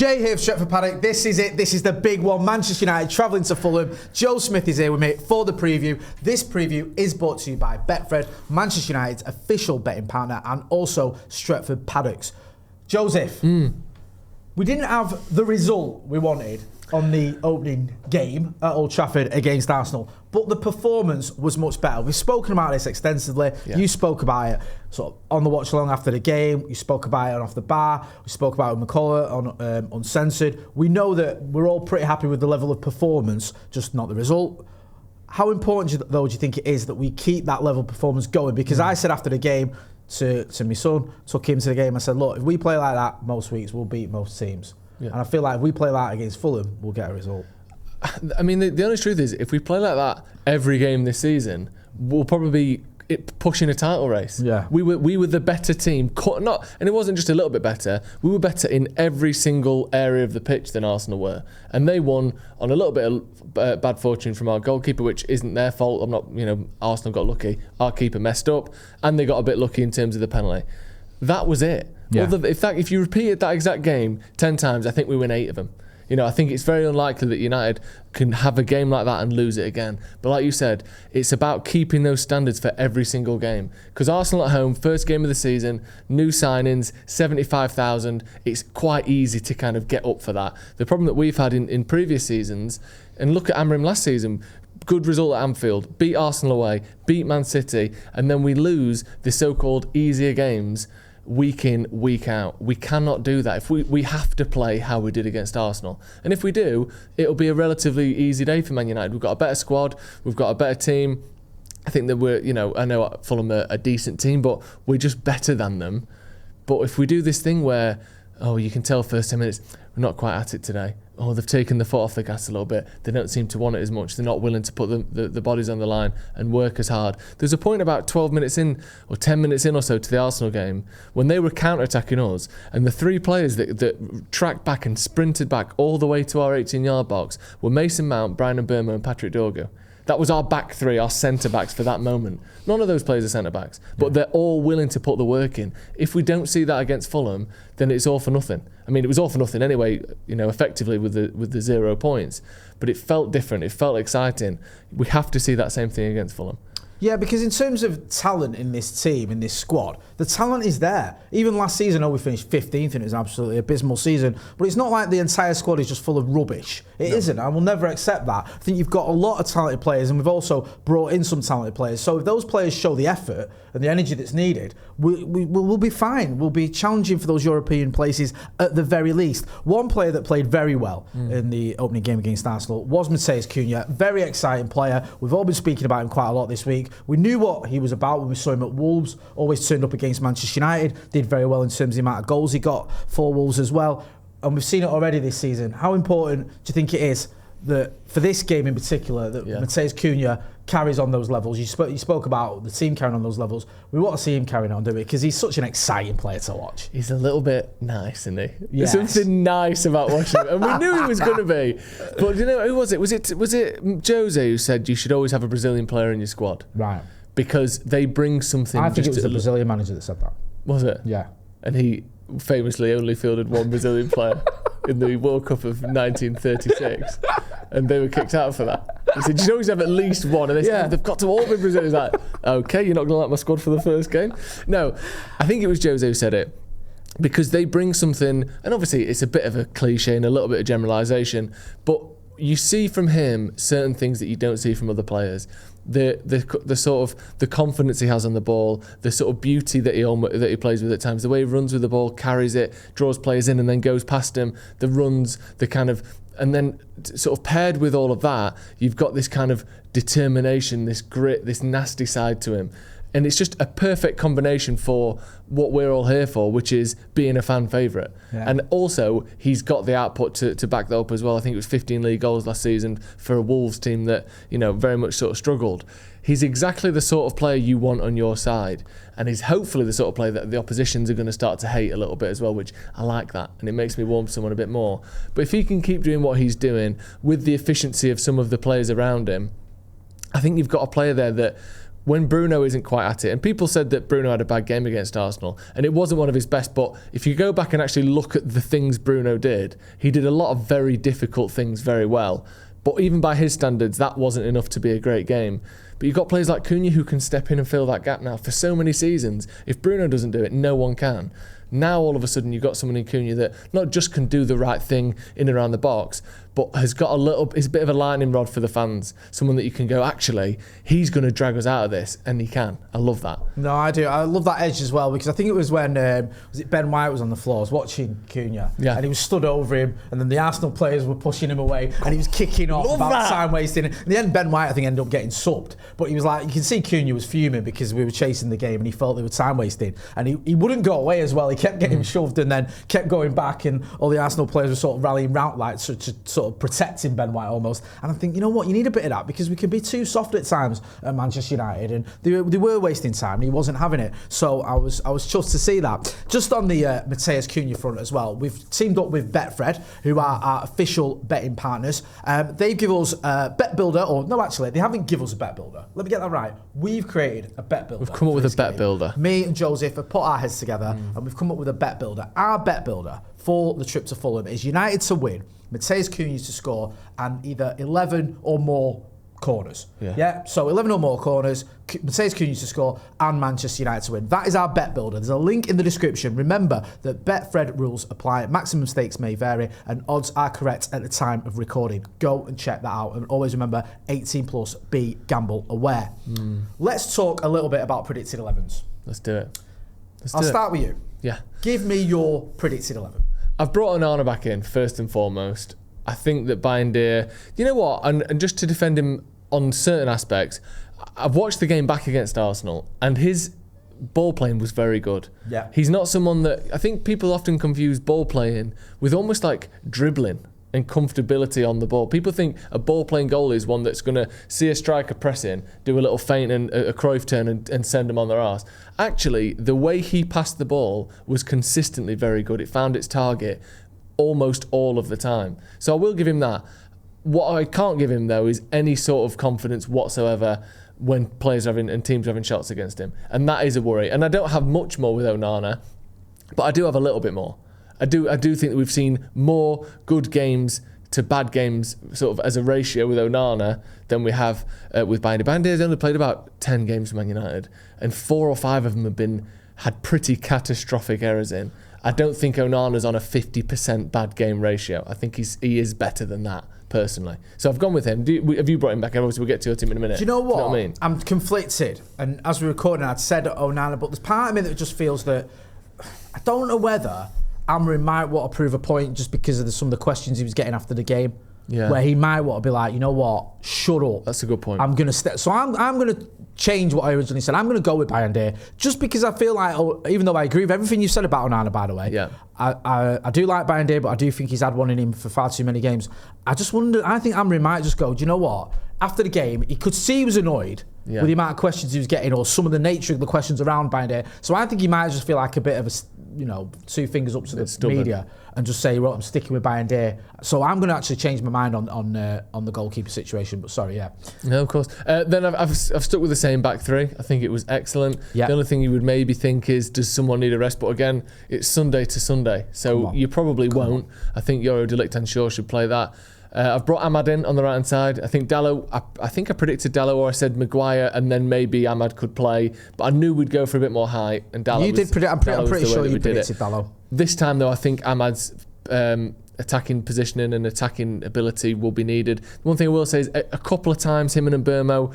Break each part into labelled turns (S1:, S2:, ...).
S1: Jay here for Stretford Paddock. This is it. This is the big one. Manchester United travelling to Fulham. Joe Smith is here with me for the preview. This preview is brought to you by Betfred, Manchester United's official betting partner, and also Stretford Paddocks. Joseph, we didn't have the result we wanted on the opening game at Old Trafford against Arsenal, but the performance was much better. We've spoken about this extensively. Yeah. You spoke about it sort of on the watch along after the game. You spoke about it on Off the Bar. We spoke about it with McCullough on Uncensored. We know that we're all pretty happy with the level of performance, just not the result. How important, though, do you think it is that we keep that level of performance going? Because I said after the game to my son, took him to the game, I said, look, if we play like that most weeks, we'll beat most teams. Yeah. And I feel like if we play like that against Fulham, we'll get a result.
S2: I mean, the honest truth is, if we play like that every game this season, we'll probably be pushing a title race. Yeah. We were the better team. And it wasn't just a little bit better. We were better in every single area of the pitch than Arsenal were. And they won on a little bit of bad fortune from our goalkeeper, which isn't their fault. Arsenal got lucky. Our keeper messed up, and they got a bit lucky in terms of the penalty. That was it. Yeah. If you repeated that exact game 10 times, I think we win 8 of them. I think it's very unlikely that United can have a game like that and lose it again. But like you said, it's about keeping those standards for every single game. Because Arsenal at home, first game of the season, new signings, 75,000. It's quite easy to kind of get up for that. The problem that we've had in previous seasons, and look at Amorim last season, good result at Anfield, beat Arsenal away, beat Man City, and then we lose the so-called easier games week in, week out. We cannot do that. If we have to play how we did against Arsenal. And if we do, it'll be a relatively easy day for Man United. We've got a better squad, we've got a better team. I think that I know Fulham are a decent team, but we're just better than them. But if we do this thing where, you can tell first 10 minutes, we're not quite at it today. They've taken the foot off the gas a little bit. They don't seem to want it as much. They're not willing to put the bodies on the line and work as hard. There's a point about 12 minutes in or 10 minutes in or so to the Arsenal game when they were counter-attacking us, and the 3 players that tracked back and sprinted back all the way to our 18-yard box were Mason Mount, Brian Mbeumo and Patrick Dorgu. That was our back 3, our centre-backs for that moment. None of those players are centre-backs, but they're all willing to put the work in. If we don't see that against Fulham, then it's all for nothing. I mean, it was all for nothing anyway, effectively with the 0 points. But it felt different. It felt exciting. We have to see that same thing against Fulham.
S1: Yeah, because in terms of talent in this team, in this squad, the talent is there. Even last season, we finished 15th and it was an absolutely abysmal season. But it's not like the entire squad is just full of rubbish. It isn't. I will never accept that. I think you've got a lot of talented players, and we've also brought in some talented players. So if those players show the effort and the energy that's needed, we'll be fine. We'll be challenging for those European places at the very least. One player that played very well in the opening game against Arsenal was Mattheus Cunha. Very exciting player. We've all been speaking about him quite a lot this week. We knew what he was about when we saw him at Wolves. Always turned up against Manchester United. Did very well in terms of the amount of goals he got for Wolves as well. And we've seen it already this season. How important do you think it is that for this game in particular, that Mattheus Cunha carries on those levels? You spoke about the team carrying on those levels. We want to see him carrying on, do we? Because he's such an exciting player to watch.
S2: He's a little bit nice, isn't he?
S1: Yes.
S2: There's something nice about watching him. And we knew he was going to be. But who was it? Was it Jose who said you should always have a Brazilian player in your squad?
S1: Right.
S2: Because they bring something.
S1: I think it was the Brazilian manager that said that.
S2: Was it?
S1: Yeah.
S2: And he famously only fielded one Brazilian player in the World Cup of 1936, and they were kicked out for that. He said, you always have at least one, and they said, they've got to all be Brazilian. He's like, okay, you're not going to like my squad for the first game? No, I think it was Jose who said it, because they bring something, and obviously it's a bit of a cliche and a little bit of generalisation, but you see from him certain things that you don't see from other players. The sort of the confidence he has on the ball, the sort of beauty that he plays with at times, the way he runs with the ball, carries it, draws players in and then goes past him, the runs, the kind of, and then sort of paired with all of that, you've got this kind of determination, this grit, this nasty side to him. And it's just a perfect combination for what we're all here for, which is being a fan favourite. Yeah. And also, he's got the output to back that up as well. I think it was 15 league goals last season for a Wolves team that, very much sort of struggled. He's exactly the sort of player you want on your side. And he's hopefully the sort of player that the oppositions are going to start to hate a little bit as well, which I like that. And it makes me warm to someone a bit more. But if he can keep doing what he's doing with the efficiency of some of the players around him, I think you've got a player there that when Bruno isn't quite at it, and people said that Bruno had a bad game against Arsenal, and it wasn't one of his best, but if you go back and actually look at the things Bruno did, he did a lot of very difficult things very well. But even by his standards, that wasn't enough to be a great game. But you've got players like Cunha who can step in and fill that gap now for so many seasons. If Bruno doesn't do it, no one can. Now all of a sudden you've got someone in Cunha that not just can do the right thing in and around the box, but has got it's a bit of a lightning rod for the fans. Someone that you can go, actually, he's going to drag us out of this, and he can. I love that.
S1: No, I do. I love that edge as well, because I think it was when was it Ben White was on the floor, I was watching Cunha, and he was stood over him, and then the Arsenal players were pushing him away, and he was kicking off about time wasting. In the end, Ben White, I think, ended up getting subbed, but he was like, you can see Cunha was fuming because we were chasing the game, and he felt they were time wasting, and he wouldn't go away as well. He kept getting shoved and then kept going back, and all the Arsenal players were sort of rallying round like to sort of protecting Ben White almost. And I think, you know what, you need a bit of that, because we can be too soft at times at Manchester United, and they were wasting time and he wasn't having it. So I was chuffed to see that. Just on the Mattheus Cunha front as well, we've teamed up with Betfred, who are our official betting partners. They give us a bet builder, or no, actually, they haven't given us a bet builder. Let me get that right. We've created a bet builder.
S2: We've come up with a bet builder.
S1: Me and Joseph have put our heads together and we've come up with a bet builder. Our bet builder for the trip to Fulham is United to win, Mattheus Cunha to score, and either 11 or more corners. Yeah? So 11 or more corners, Mattheus Cunha to score, and Manchester United to win. That is our bet builder. There's a link in the description. Remember that Betfred rules apply. Maximum stakes may vary, and odds are correct at the time of recording. Go and check that out. And always remember, 18 plus, be gamble aware. Let's talk a little bit about predicted 11s.
S2: Let's do it.
S1: I'll start with you.
S2: Yeah.
S1: Give me your predicted 11.
S2: I've brought Onana back in, first and foremost. I think that Bayindir, you know what, and just to defend him on certain aspects, I've watched the game back against Arsenal, and his ball playing was very good.
S1: Yeah.
S2: He's not someone that, I think people often confuse ball playing with almost like dribbling and comfortability on the ball. People think a ball playing goalie is one that's going to see a striker press in, do a little feint and a Cruyff turn and send them on their arse. Actually, the way he passed the ball was consistently very good. It found its target almost all of the time. So I will give him that. What I can't give him, though, is any sort of confidence whatsoever when players are having and teams are having shots against him. And that is a worry. And I don't have much more with Onana, but I do have a little bit more. I do think that we've seen more good games to bad games sort of as a ratio with Onana than we have with Bayindir. Bayindir's only played about 10 games for Man United, and 4 or 5 of them had pretty catastrophic errors in. I don't think Onana's on a 50% bad game ratio. I think he is better than that, personally. So I've gone with him. Have you brought him back? Obviously, we'll get to your team in a minute.
S1: Do you know what?
S2: Do you know what I mean?
S1: I'm conflicted. And as we're recording, I'd said Onana, but there's part of me that just feels that I don't know whether Amorim might want to prove a point just because of some of the questions he was getting after the game. Yeah. Where he might want to be like, you know what, shut up.
S2: That's a good point.
S1: I'm going to So I'm going to change what I originally said. I'm going to go with Bayindir just because I feel like, even though I agree with everything you said about Onana, by the way, I do like Bayindir, but I do think he's had one in him for far too many games. I just wonder, I think Amorim might just go, do you know what? After the game, he could see he was annoyed with the amount of questions he was getting, or some of the nature of the questions around Bayindir. So I think he might just feel like a bit of a, two fingers up to the media and just say, well, I'm sticking with Bayindir. So I'm going to actually change my mind on the goalkeeper situation. But sorry, yeah.
S2: No, of course. Then I've stuck with the same back three. I think it was excellent. Yeah. The only thing you would maybe think is, does someone need a rest? But again, it's Sunday to Sunday, so you probably won't. I think Yoro Delict and Shaw should play that. I've brought Ahmad in on the right hand side. I think Dalot. I think I predicted Dalot, or I said Maguire, and then maybe Ahmad could play. But I knew we'd go for a bit more height, and Dalot.
S1: You did predict. I'm pretty sure you predicted Dalot.
S2: This time, though, I think Ahmad's attacking positioning and attacking ability will be needed. The one thing I will say is, a couple of times him and Mbeumo,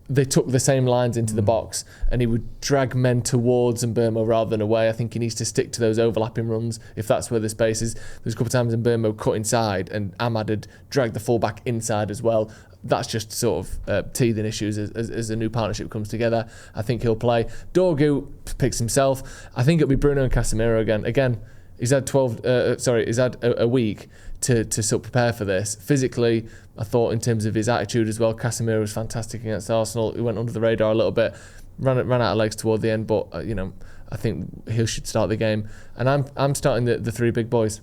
S2: they took the same lines into the box, and he would drag men towards Mbeumo rather than away. I think he needs to stick to those overlapping runs if that's where the space is. There's a couple of times Mbeumo cut inside, and Ahmad had dragged the fullback inside as well. That's just sort of teething issues as a new partnership comes together. I think he'll play. Dorgu picks himself. I think it'll be Bruno and Casemiro again. Again, he's had a week to sort of prepare for this. Physically, I thought in terms of his attitude as well, Casemiro was fantastic against Arsenal. He went under the radar a little bit, ran out of legs toward the end, but I think he should start the game. And I'm starting the three big boys.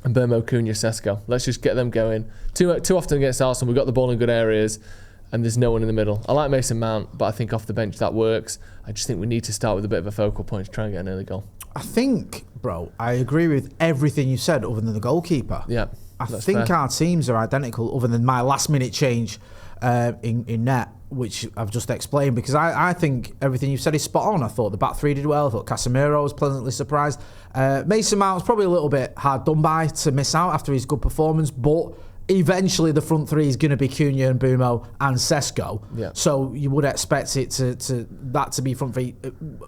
S2: Mbeumo, Cunha, Sesko. Let's just get them going. Too often against Arsenal, we've got the ball in good areas, and there's no one in the middle. I like Mason Mount, but I think off the bench that works. I just think we need to start with a bit of a focal point to try and get an early goal.
S1: I think, bro, I agree with everything you said other than the goalkeeper.
S2: Yeah,
S1: I think fair. Our teams are identical other than my last minute change in net, which I've just explained, because I think everything you've said is spot on. I thought the back three did well. I thought Casemiro was pleasantly surprised. Mason Mount was probably a little bit hard done by to miss out after his good performance, but eventually the front three is going to be Cunha and Bumo and Sesko. Yeah. So you would expect it to be front three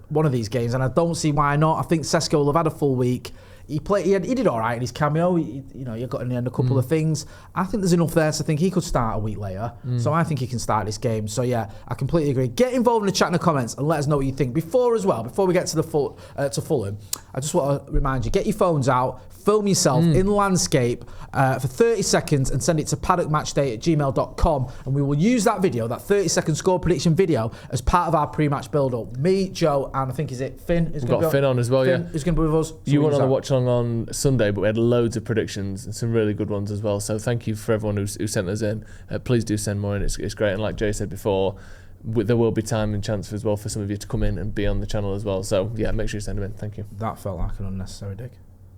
S1: one of these games, and I don't see why not. I think Sesko will have had a full week. He did all right in his cameo. He got in the end a couple of things. I think there's enough there to think he could start a week later. So I think he can start this game. So yeah, I completely agree. Get involved in the chat in the comments and let us know what you think. Before we get to to Fulham, I just want to remind you: get your phones out, film yourself in landscape for 30 seconds and send it to paddockmatchday@gmail.com, and we will use that video, that 30-second score prediction video, as part of our pre-match build-up. Me, Joe, and I think Finn.
S2: We've got Finn on as well.
S1: Finn is going to be with us. So
S2: you weren't on the watch along on Sunday, but we had loads of predictions and some really good ones as well. So thank you for everyone who sent us in. Please do send more in. It's great. And like Jay said before, there will be time and chance as well for some of you to come in and be on the channel as well. So yeah, make sure you send them in. Thank you.
S1: That felt like an unnecessary dig.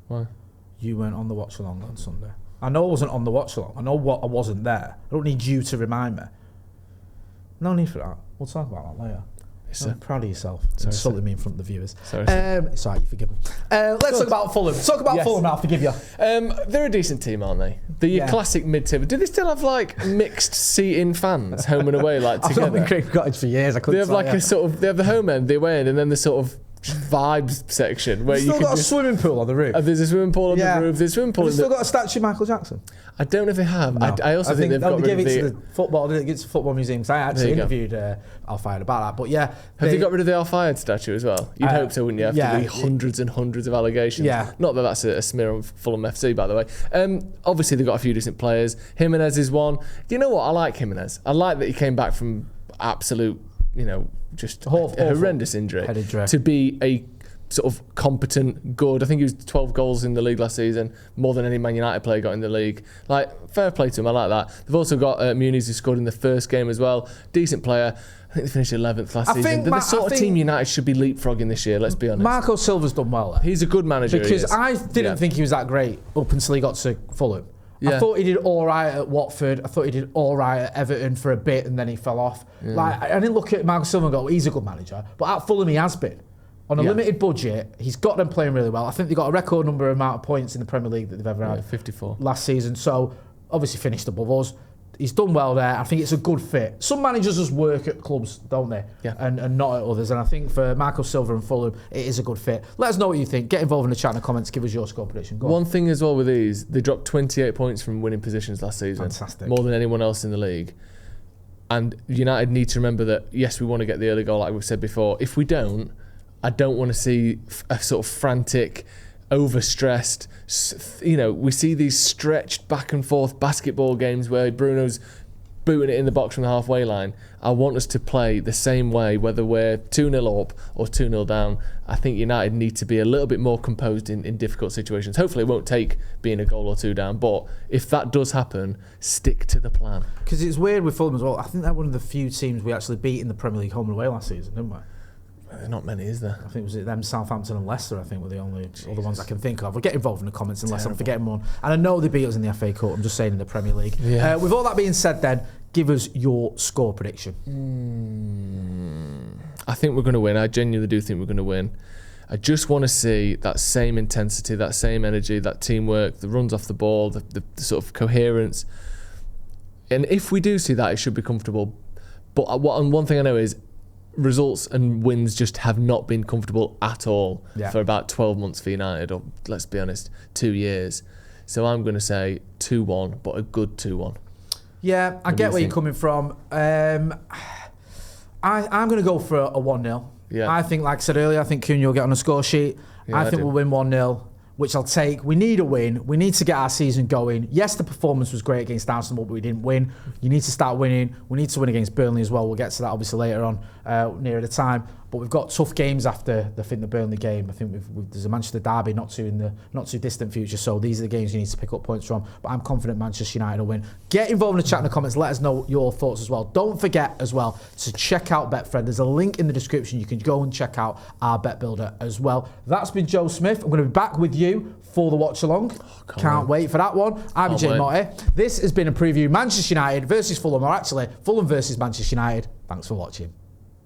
S2: Why?
S1: You weren't on the watch along on Sunday. I know I wasn't on the watch along. I know what I wasn't there. I don't need you to remind me. No need for that. We'll talk about that later. I'm proud of yourself. Insulting me in front of the viewers. Sorry, you forgive me. Let's talk about Fulham. Talk about Fulham, I'll forgive you.
S2: They're a decent team, aren't they? The classic mid-table. Do they still have like mixed seating fans, home and away, like together?
S1: I've been Craven Cottage for years.
S2: They have like they have the home end, the away end, and then the sort of vibes section where you can
S1: got a swimming pool on the roof.
S2: There's a swimming pool on the roof. There's a swimming pool.
S1: Have they still got a statue of Michael Jackson?
S2: I don't know if they have. No. I also think they've got rid of
S1: the football. It's the football museum. Because I actually interviewed Al Fayed about that. But yeah,
S2: have they got rid of the Al Fayed statue as well? You'd hope so, wouldn't you? After the hundreds and hundreds of allegations.
S1: Yeah.
S2: Not that that's a smear on Fulham FC, by the way. Obviously they've got a few decent players. Jimenez is one. Do you know what? I like Jimenez. I like that he came back from absolute, just a horrendous injury to be a sort of competent, good. I think he was 12 goals in the league last season, more than any Man United player got in the league. Like, fair play to him, I like that. They've also got Muniz, who scored in the first game as well. Decent player. I think they finished 11th last season. They're the sort of team United should be leapfrogging this year, let's be honest.
S1: Marco Silva's done well there.
S2: He's a good manager.
S1: Because I didn't think he was that great up until he got to Fulham. I thought he did all right at Watford. I thought he did all right at Everton for a bit, and then he fell off. Like, I didn't look at Marco Silva and go, he's a good manager. But at Fulham, he has been. On a limited budget, he's got them playing really well. I think they got a record amount of points in the Premier League that they've ever had.
S2: 54.
S1: Last season. So, obviously finished above us. He's done well there. I think it's a good fit. Some managers just work at clubs, don't they?
S2: Yeah.
S1: And not at others. And I think for Marco Silva and Fulham, it is a good fit. Let us know what you think. Get involved in the chat in the comments. Give us your score prediction. Go on.
S2: One thing as well with these, they dropped 28 points from winning positions last season.
S1: Fantastic.
S2: More than anyone else in the league. And United need to remember that, yes, we want to get the early goal like we've said before. If we don't, I don't want to see a sort of frantic, overstressed, we see these stretched back and forth basketball games where Bruno's booting it in the box from the halfway line. I want us to play the same way, whether we're 2-0 up or 2-0 down. I think United need to be a little bit more composed in difficult situations. Hopefully it won't take being a goal or two down, but if that does happen, stick to the plan.
S1: Because it's weird with Fulham as well. I think they're one of the few teams we actually beat in the Premier League home and away last season, didn't we?
S2: There's not many, is there?
S1: I think it was them, Southampton and Leicester, I think, were the only other ones I can think of. I'll get involved in the comments unless I'm forgetting one. And I know they beat us in the FA Cup. I'm just saying in the Premier League. Yeah. With all that being said then, give us your score prediction.
S2: I think we're going to win. I genuinely do think we're going to win. I just want to see that same intensity, that same energy, that teamwork, the runs off the ball, the sort of coherence. And if we do see that, it should be comfortable. But one thing I know is results and wins just have not been comfortable at all for about 12 months for United, or let's be honest, 2 years. So I'm going to say 2-1, but a good 2-1.
S1: Yeah, I get where you're coming from. I'm going to go for a 1-0.
S2: Yeah.
S1: I think, like I said earlier, I think Cunha will get on a score sheet. Yeah, I think we'll win 1-0, which I'll take. We need a win. We need to get our season going. Yes, the performance was great against Arsenal, but we didn't win. You need to start winning. We need to win against Burnley as well. We'll get to that obviously later on, nearer the time. but we've got tough games after the Burnley game. I think there's a Manchester derby not too distant future, so these are the games you need to pick up points from. But I'm confident Manchester United will win. Get involved in the chat in the comments. Let us know your thoughts as well. Don't forget as well to check out Betfred. There's a link in the description. You can go and check out our bet builder as well. That's been Joe Smith. I'm going to be back with you for the watch along. Can't wait for that one. I'm Jay Motti. This has been a preview. Manchester United versus Fulham, or actually Fulham versus Manchester United. Thanks for watching.